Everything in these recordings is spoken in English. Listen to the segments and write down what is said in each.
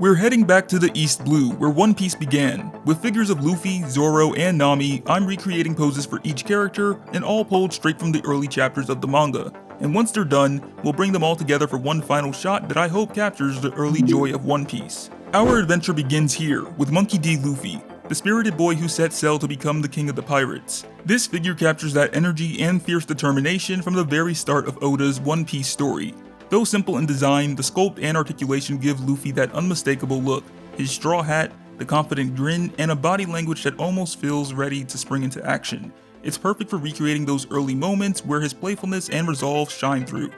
We're heading back to the East Blue, where One Piece began. With figures of Luffy, Zoro, and Nami, I'm recreating poses for each character, and all pulled straight from the early chapters of the manga. And once they're done, we'll bring them all together for one final shot that I hope captures the early joy of One Piece. Our adventure begins here, with Monkey D. Luffy, the spirited boy who set sail to become the king of the pirates. This figure captures that energy and fierce determination from the very start of Oda's One Piece story. Though simple in design, the sculpt and articulation give Luffy that unmistakable look, his straw hat, the confident grin, and a body language that almost feels ready to spring into action. It's perfect for recreating those early moments where his playfulness and resolve shine through.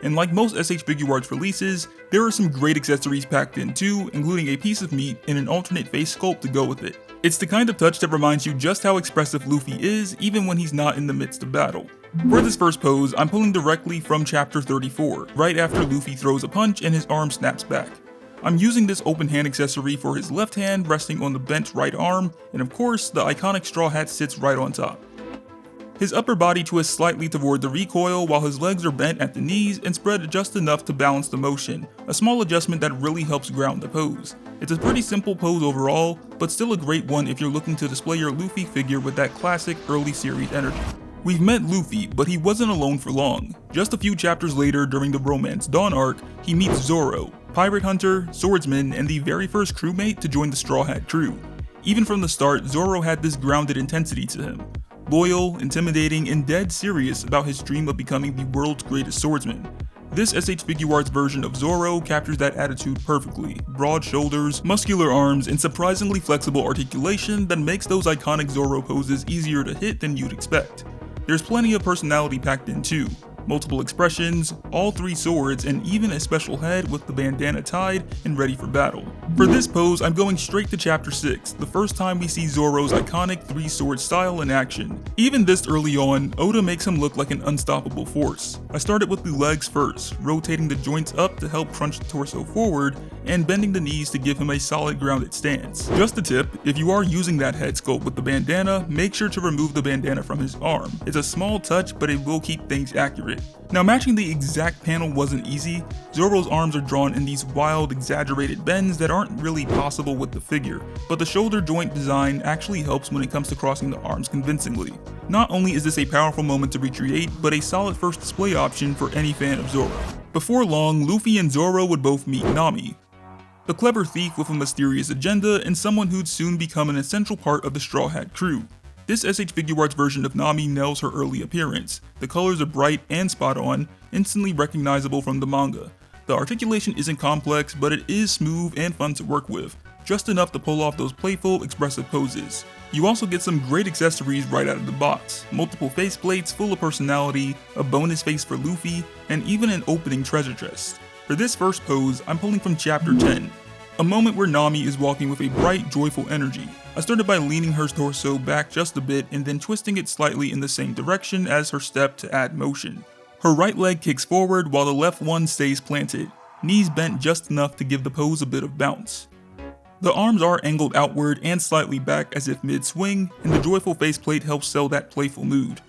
And like most SH Figuarts releases, there are some great accessories packed in too, including a piece of meat and an alternate face sculpt to go with it. It's the kind of touch that reminds you just how expressive Luffy is even when he's not in the midst of battle. For this first pose, I'm pulling directly from chapter 34, right after Luffy throws a punch and his arm snaps back. I'm using this open hand accessory for his left hand resting on the bent right arm, and of course, the iconic straw hat sits right on top. His upper body twists slightly toward the recoil while his legs are bent at the knees and spread just enough to balance the motion, a small adjustment that really helps ground the pose. It's a pretty simple pose overall, but still a great one if you're looking to display your Luffy figure with that classic early series energy. We've met Luffy, but he wasn't alone for long. Just a few chapters later, during the Romance Dawn arc, he meets Zoro, pirate hunter, swordsman, and the very first crewmate to join the Straw Hat crew. Even from the start, Zoro had this grounded intensity to him. Loyal, intimidating, and dead serious about his dream of becoming the world's greatest swordsman. This SH Figuarts version of Zoro captures that attitude perfectly. Broad shoulders, muscular arms, and surprisingly flexible articulation that makes those iconic Zoro poses easier to hit than you'd expect. There's plenty of personality packed in too. Multiple expressions, all three swords, and even a special head with the bandana tied and ready for battle. For this pose, I'm going straight to chapter 6, the first time we see Zoro's iconic three-sword style in action. Even this early on, Oda makes him look like an unstoppable force. I started with the legs first, rotating the joints up to help crunch the torso forward, and bending the knees to give him a solid grounded stance. Just a tip, if you are using that head sculpt with the bandana, make sure to remove the bandana from his arm. It's a small touch, but it will keep things accurate. Now, matching the exact panel wasn't easy. Zoro's arms are drawn in these wild, exaggerated bends that aren't really possible with the figure, but the shoulder joint design actually helps when it comes to crossing the arms convincingly. Not only is this a powerful moment to recreate, but a solid first display option for any fan of Zoro. Before long, Luffy and Zoro would both meet Nami, the clever thief with a mysterious agenda and someone who'd soon become an essential part of the Straw Hat crew. This SH Figuarts version of Nami nails her early appearance. The colors are bright and spot on, instantly recognizable from the manga. The articulation isn't complex, but it is smooth and fun to work with, just enough to pull off those playful, expressive poses. You also get some great accessories right out of the box, multiple faceplates full of personality, a bonus face for Luffy, and even an opening treasure chest. For this first pose, I'm pulling from chapter 10. A moment where Nami is walking with a bright, joyful energy. I started by leaning her torso back just a bit and then twisting it slightly in the same direction as her step to add motion. Her right leg kicks forward while the left one stays planted, knees bent just enough to give the pose a bit of bounce. The arms are angled outward and slightly back as if mid-swing, and the joyful faceplate helps sell that playful mood.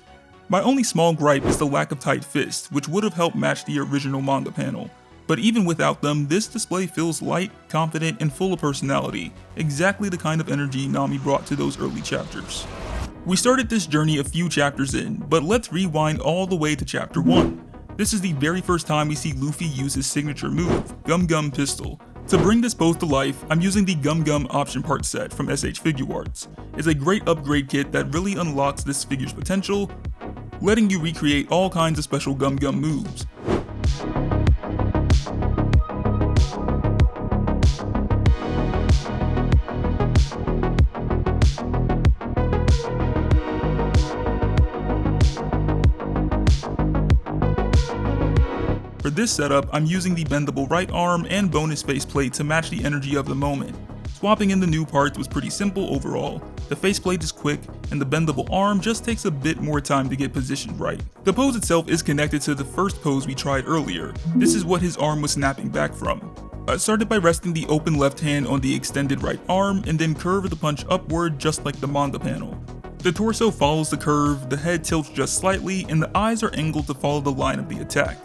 My only small gripe is the lack of tight fists, which would have helped match the original manga panel. But even without them, this display feels light, confident, and full of personality, exactly the kind of energy Nami brought to those early chapters. We started this journey a few chapters in, but let's rewind all the way to chapter 1. This is the very first time we see Luffy use his signature move, Gum Gum Pistol. To bring this pose to life, I'm using the Gum Gum option part set from SH Figuarts. It's a great upgrade kit that really unlocks this figure's potential, letting you recreate all kinds of special Gum Gum moves. For this setup, I'm using the bendable right arm and bonus faceplate to match the energy of the moment. Swapping in the new parts was pretty simple overall. The faceplate is quick, and the bendable arm just takes a bit more time to get positioned right. The pose itself is connected to the first pose we tried earlier. This is what his arm was snapping back from. I started by resting the open left hand on the extended right arm and then curved the punch upward just like the manga panel. The torso follows the curve, the head tilts just slightly, and the eyes are angled to follow the line of the attack.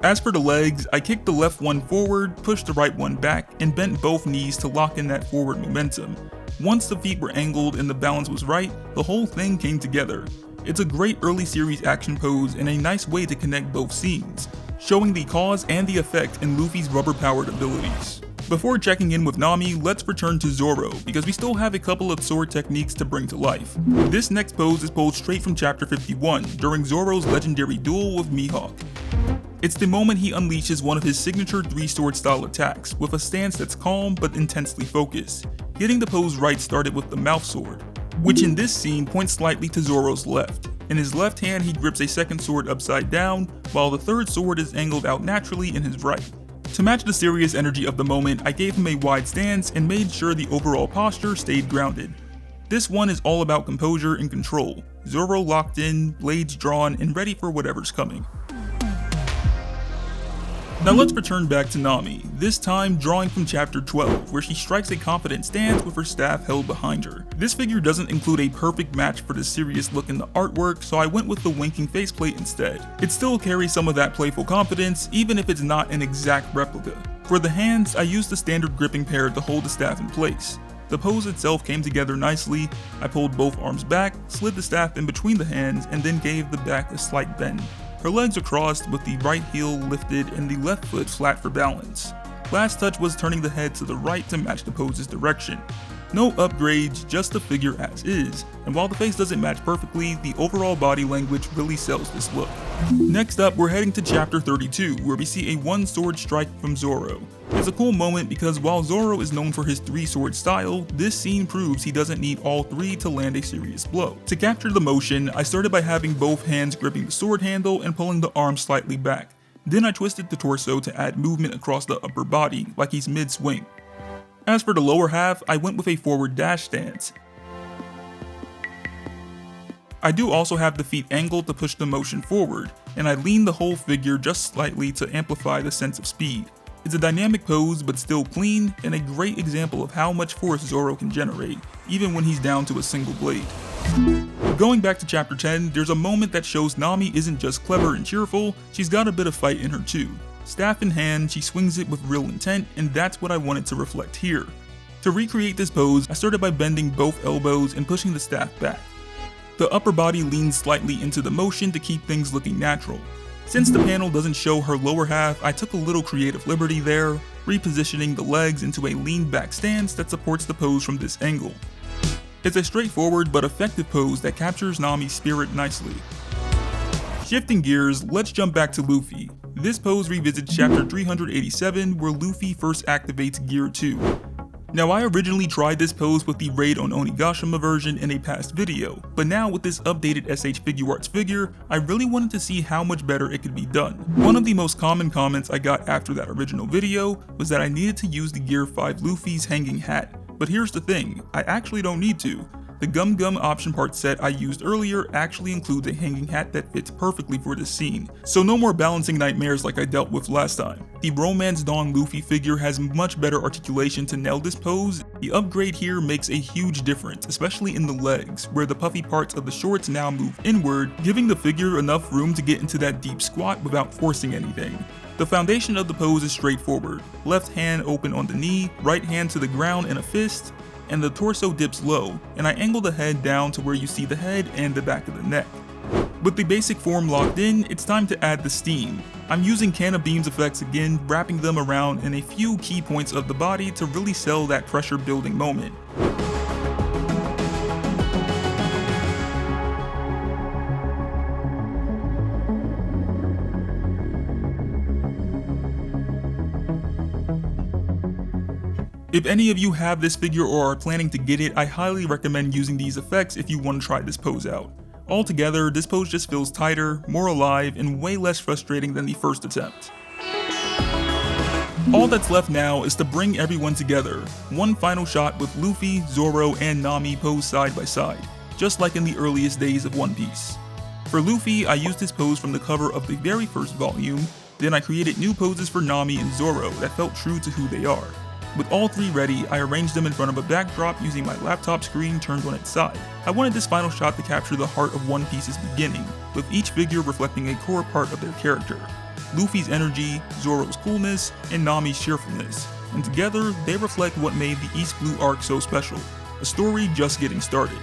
As for the legs, I kicked the left one forward, pushed the right one back, and bent both knees to lock in that forward momentum. Once the feet were angled and the balance was right, the whole thing came together. It's a great early series action pose and a nice way to connect both scenes, showing the cause and the effect in Luffy's rubber-powered abilities. Before checking in with Nami, let's return to Zoro, because we still have a couple of sword techniques to bring to life. This next pose is pulled straight from chapter 51, during Zoro's legendary duel with Mihawk. It's the moment he unleashes one of his signature 3-sword style attacks, with a stance that's calm but intensely focused. Getting the pose right started with the mouth sword, which in this scene points slightly to Zoro's left. In his left hand he grips a second sword upside down, while the third sword is angled out naturally in his right. To match the serious energy of the moment, I gave him a wide stance and made sure the overall posture stayed grounded. This one is all about composure and control. Zoro locked in, blades drawn, and ready for whatever's coming. Now let's return back to Nami, this time drawing from chapter 12, where she strikes a confident stance with her staff held behind her. This figure doesn't include a perfect match for the serious look in the artwork, so I went with the winking faceplate instead. It still carries some of that playful confidence, even if it's not an exact replica. For the hands, I used the standard gripping pair to hold the staff in place. The pose itself came together nicely. I pulled both arms back, slid the staff in between the hands, and then gave the back a slight bend. Her legs are crossed with the right heel lifted and the left foot flat for balance. Last touch was turning the head to the right to match the pose's direction. No upgrades, just the figure as is, and while the face doesn't match perfectly, the overall body language really sells this look. Next up, we're heading to chapter 32, where we see a one-sword strike from Zoro. It's a cool moment because while Zoro is known for his 3-sword style, this scene proves he doesn't need all 3 to land a serious blow. To capture the motion, I started by having both hands gripping the sword handle and pulling the arm slightly back. Then I twisted the torso to add movement across the upper body, like he's mid-swing. As for the lower half, I went with a forward dash stance. I do also have the feet angled to push the motion forward, and I lean the whole figure just slightly to amplify the sense of speed. It's a dynamic pose but still clean, and a great example of how much force Zoro can generate, even when he's down to a single blade. Going back to chapter 10, there's a moment that shows Nami isn't just clever and cheerful, she's got a bit of fight in her too. Staff in hand, she swings it with real intent, and that's what I wanted to reflect here. To recreate this pose, I started by bending both elbows and pushing the staff back. The upper body leans slightly into the motion to keep things looking natural. Since the panel doesn't show her lower half, I took a little creative liberty there, repositioning the legs into a lean back stance that supports the pose from this angle. It's a straightforward but effective pose that captures Nami's spirit nicely. Shifting gears, let's jump back to Luffy. This pose revisits chapter 387 where Luffy first activates Gear 2. Now I originally tried this pose with the Raid on Onigashima version in a past video, but now with this updated SH Figuarts figure, I really wanted to see how much better it could be done. One of the most common comments I got after that original video was that I needed to use the Gear 5 Luffy's hanging hat, but here's the thing, I actually don't need to. The Gum Gum option part set I used earlier actually includes a hanging hat that fits perfectly for this scene, so no more balancing nightmares like I dealt with last time. The Romance Dawn Luffy figure has much better articulation to nail this pose. The upgrade here makes a huge difference, especially in the legs, where the puffy parts of the shorts now move inward, giving the figure enough room to get into that deep squat without forcing anything. The foundation of the pose is straightforward, left hand open on the knee, right hand to the ground in a fist, and the torso dips low, and I angle the head down to where you see the head and the back of the neck. With the basic form locked in, it's time to add the steam. I'm using Can of Beams effects again, wrapping them around in a few key points of the body to really sell that pressure building moment. If any of you have this figure or are planning to get it, I highly recommend using these effects if you want to try this pose out. Altogether, this pose just feels tighter, more alive, and way less frustrating than the first attempt. All that's left now is to bring everyone together. One final shot with Luffy, Zoro, and Nami posed side by side, just like in the earliest days of One Piece. For Luffy, I used his pose from the cover of the very first volume, then I created new poses for Nami and Zoro that felt true to who they are. With all three ready, I arranged them in front of a backdrop using my laptop screen turned on its side. I wanted this final shot to capture the heart of One Piece's beginning, with each figure reflecting a core part of their character. Luffy's energy, Zoro's coolness, and Nami's cheerfulness, and together they reflect what made the East Blue arc so special, a story just getting started.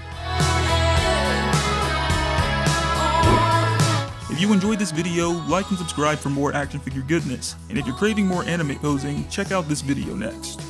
If you enjoyed this video, like and subscribe for more action figure goodness, and if you're craving more anime posing, check out this video next.